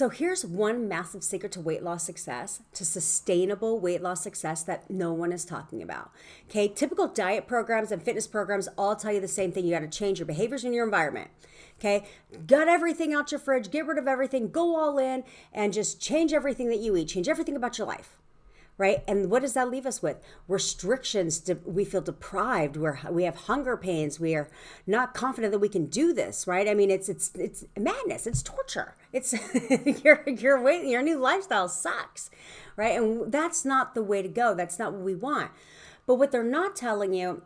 So here's one massive secret to weight loss success, to sustainable weight loss success that no one is talking about. Okay, typical diet programs and fitness programs all tell you the same thing. You got to change your behaviors in your environment. Okay, gut everything out your fridge, get rid of everything, go all in, and just change everything that you eat, change everything about your life. Right? And what does that leave us with? Restrictions. We feel deprived. We have hunger pains. We are not confident that we can do this. Right? I mean, it's madness. It's torture. It's your new lifestyle sucks. Right? And that's not the way to go. That's not what we want. But what they're not telling you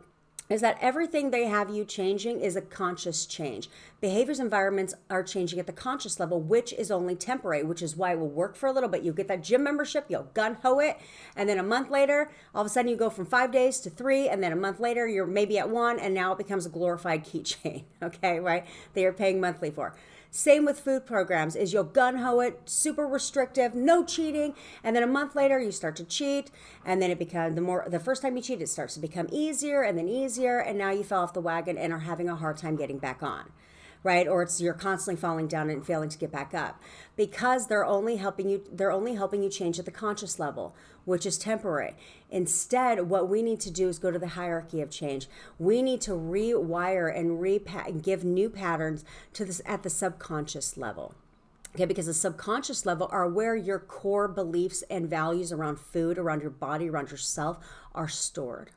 is that everything they have you changing is a conscious change. Behaviors, environments are changing at the conscious level, which is only temporary, which is why it will work for a little bit. You'll get that gym membership, you'll gung-ho it, and then a month later, all of a sudden you go from 5 days to 3, and then a month later, you're maybe at 1, and now it becomes a glorified keychain, okay, right? That you're paying monthly for. Same with food programs is you'll gun-ho it, super restrictive, no cheating, and then a month later you start to cheat, and then it becomes the first time you cheat, it starts to become easier, and now you fell off the wagon and are having a hard time getting back on. Right? Or you're constantly falling down and failing to get back up because they're only helping you change at the conscious level, which is temporary. Instead, what we need to do is go to the hierarchy of change. We need to rewire and give new patterns to this at the subconscious level. Okay, because the subconscious level are where your core beliefs and values around food, around your body, around yourself are stored.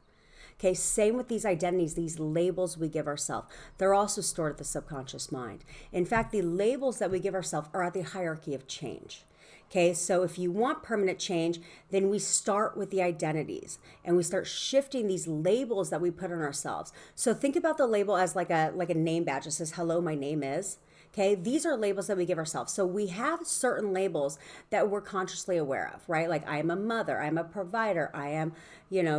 Okay, same with these identities, these labels we give ourselves. They're also stored at the subconscious mind. In fact, the labels that we give ourselves are at the hierarchy of change. Okay, so if you want permanent change, then we start with the identities and we start shifting these labels that we put on ourselves. So think about the label as like a name badge that says, hello, my name is. Okay, these are labels that we give ourselves. So we have certain labels that we're consciously aware of, right? Like I am a mother, I'm a provider, I am,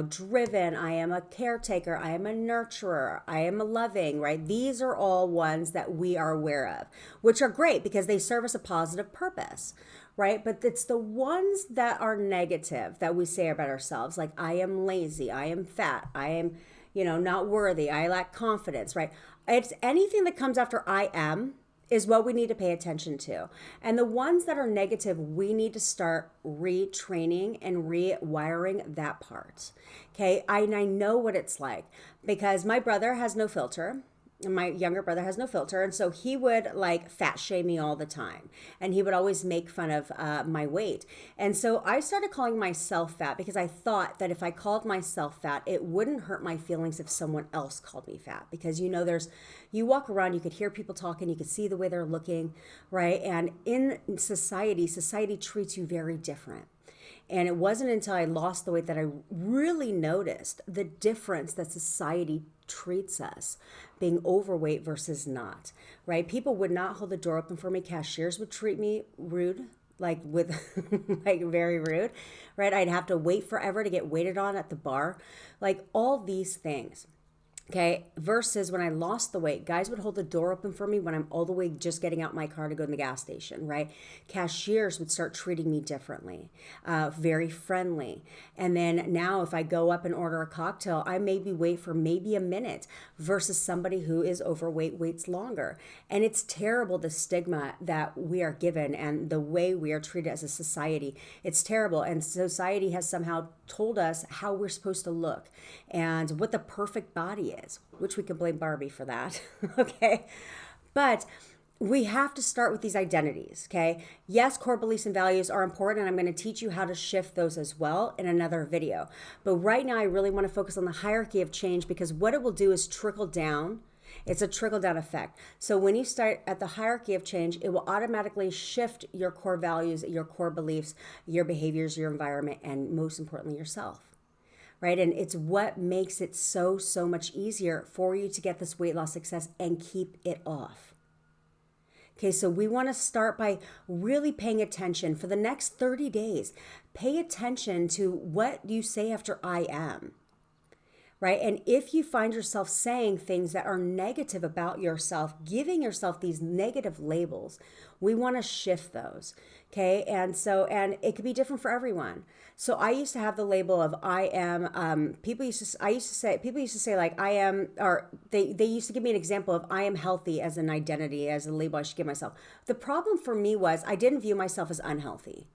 driven, I am a caretaker, I am a nurturer, I am a loving, right? These are all ones that we are aware of, which are great because they serve us a positive purpose, right? But it's the ones that are negative that we say about ourselves, like I am lazy, I am fat, I am, not worthy, I lack confidence, right? It's anything that comes after I am is what we need to pay attention to. And the ones that are negative, we need to start retraining and rewiring that part. Okay, I know what it's like because my brother has no filter. My younger brother has no filter, and so he would like fat shame me all the time, and he would always make fun of my weight. And so I started calling myself fat because I thought that if I called myself fat, it wouldn't hurt my feelings if someone else called me fat. Because you walk around, you could hear people talking, you could see the way they're looking, right? And in society treats you very different. And it wasn't until I lost the weight that I really noticed the difference that society treats us being overweight versus not, right? People would not hold the door open for me. Cashiers would treat me rude, like very rude, right? I'd have to wait forever to get waited on at the bar, like all these things. Okay, versus when I lost the weight, guys would hold the door open for me when I'm all the way just getting out my car to go to the gas station, right? Cashiers would start treating me differently, very friendly. And then now if I go up and order a cocktail, I maybe wait for maybe a minute versus somebody who is overweight waits longer. And it's terrible, the stigma that we are given and the way we are treated as a society. It's terrible. And society has somehow told us how we're supposed to look and what the perfect body is, which we can blame Barbie for that. Okay. But we have to start with these identities. Okay. Yes, core beliefs and values are important, and I'm going to teach you how to shift those as well in another video. But right now, I really want to focus on the hierarchy of change because what it will do is trickle down. It's a trickle-down effect. So when you start at the hierarchy of change, it will automatically shift your core values, your core beliefs, your behaviors, your environment, and most importantly, yourself. Right? And it's what makes it so much easier for you to get this weight loss success and keep it off. Okay, so we want to start by really paying attention for the next 30 days. Pay attention to what you say after I am. right? And if you find yourself saying things that are negative about yourself, giving yourself these negative labels, we want to shift those. Okay. And it could be different for everyone. So I used to have the label of I am, people used to say like I am, or they used to give me an example of I am healthy as an identity, as a label I should give myself. The problem for me was I didn't view myself as unhealthy,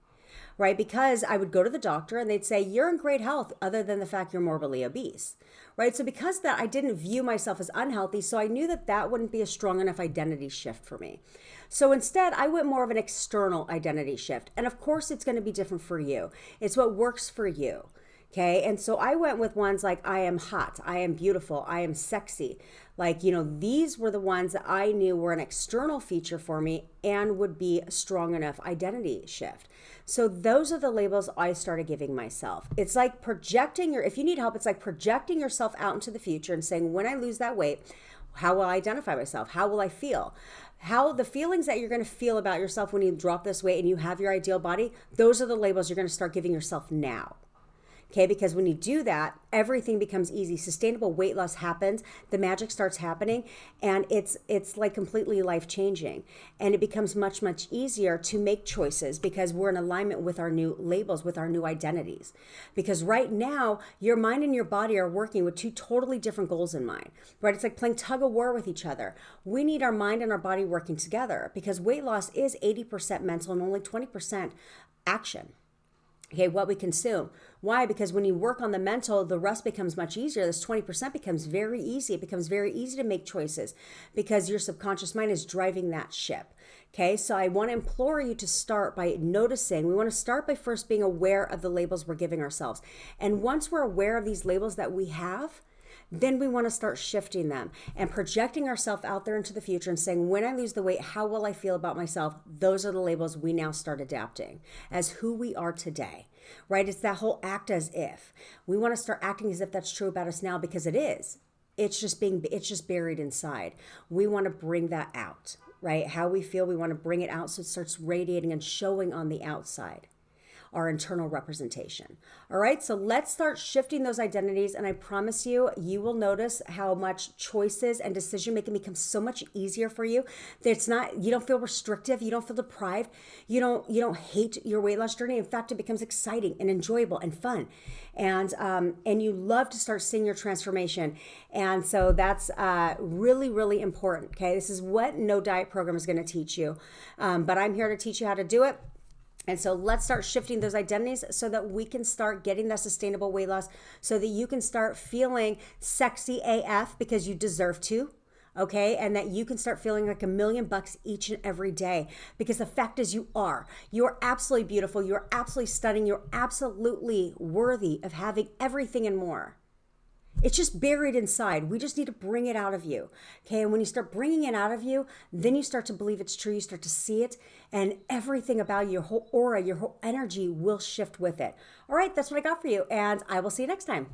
right? Because I would go to the doctor and they'd say, you're in great health other than the fact you're morbidly obese, right? So because of that, I didn't view myself as unhealthy. So I knew that that wouldn't be a strong enough identity shift for me. So instead, I went more of an external identity shift. And of course, it's going to be different for you. It's what works for you. Okay. And so I went with ones like I am hot, I am beautiful, I am sexy. Like, these were the ones that I knew were an external feature for me and would be a strong enough identity shift. So those are the labels I started giving myself. It's like if you need help, it's like projecting yourself out into the future and saying, when I lose that weight, how will I identify myself? How will I feel? How the feelings that you're going to feel about yourself when you drop this weight and you have your ideal body, those are the labels you're going to start giving yourself now. Okay, because when you do that, everything becomes easy. Sustainable weight loss happens, the magic starts happening, and it's like completely life-changing. And it becomes much, much easier to make choices because we're in alignment with our new labels, with our new identities. Because right now, your mind and your body are working with two totally different goals in mind, right? It's like playing tug of war with each other. We need our mind and our body working together because weight loss is 80% mental and only 20% action. Okay, what we consume. Why? Because when you work on the mental, the rest becomes much easier. This 20% becomes very easy. It becomes very easy to make choices because your subconscious mind is driving that ship. Okay, so I want to implore you to start by noticing. We want to start by first being aware of the labels we're giving ourselves. And once we're aware of these labels that we have, then we want to start shifting them and projecting ourselves out there into the future and saying, when I lose the weight, how will I feel about myself? Those are the labels we now start adapting as who we are today, right? It's that whole act as if. We want to start acting as if that's true about us now because it is. It's just buried inside. We want to bring that out, right? How we feel, we want to bring it out so it starts radiating and showing on the outside. Our internal representation. All right, so let's start shifting those identities, and I promise you, you will notice how much choices and decision making becomes so much easier for you. You don't feel restrictive, you don't feel deprived, you don't hate your weight loss journey. In fact, it becomes exciting and enjoyable and fun, and you love to start seeing your transformation. And so that's really, really important. Okay, this is what No Diet Program is going to teach you, but I'm here to teach you how to do it. And so let's start shifting those identities so that we can start getting that sustainable weight loss so that you can start feeling sexy AF because you deserve to, okay? And that you can start feeling like $1 million each and every day because the fact is you are absolutely beautiful. You're absolutely stunning. You're absolutely worthy of having everything and more. It's just buried inside. We just need to bring it out of you. Okay. And when you start bringing it out of you, then you start to believe it's true. You start to see it, and everything about your whole aura, your whole energy will shift with it. All right. That's what I got for you. And I will see you next time.